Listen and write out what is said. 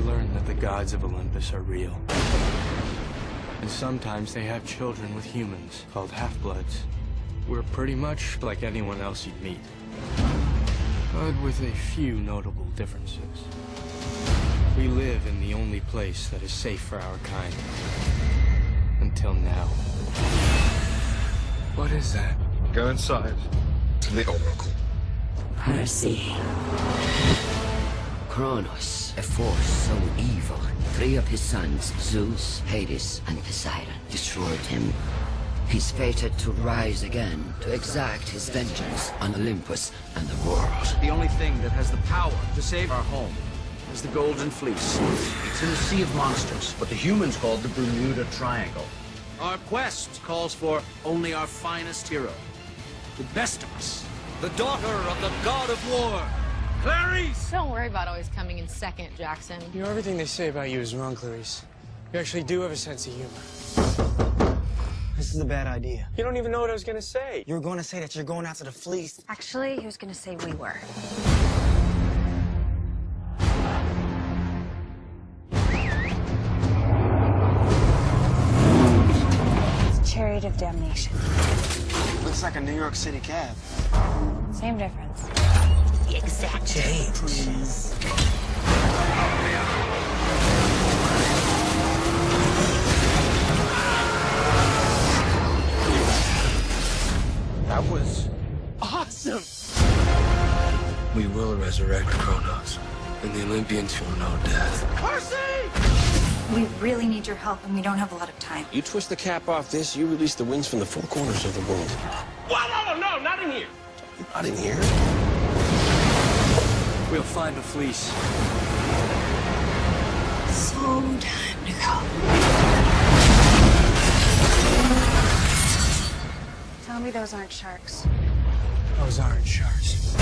learned that the gods of Olympus are real. And sometimes they have children with humans called half-bloods. We're pretty much like anyone else you'd meet, but with a few notable differences. We live in the only place that is safe for our kind. Until now. What is that? Go inside to the Oracle. Percy. Kronos, a force so evil, 3 of his sons, Zeus, Hades, and Poseidon, destroyed him. He's fated to rise again, to exact his vengeance on Olympus and the world. The only thing that has the power to save our home is the Golden Fleece. It's in the Sea of Monsters, what the humans call the Bermuda Triangle. Our quest calls for only our finest hero, the best of us, the daughter of the god of war, Clarice! Don't worry about always coming in second, Jackson. You know, everything they say about you is wrong, Clarice. You actually do have a sense of humor. This is a bad idea. You don't even know what I was gonna say. You were going to say that you're going after the fleece. Actually, he was going to say we were. It's Chariot of Damnation. Looks like a New York City cab. Same difference. The exact Jade, please. That was awesome! We will resurrect Kronos, and the Olympians will know death. We really need your help, and we don't have a lot of time. You twist the cap off this, you release the winds from the 4 corners of the world. What? No, not in here. Not in here. We'll find the fleece. So time to go. Tell me those aren't sharks. Those aren't sharks.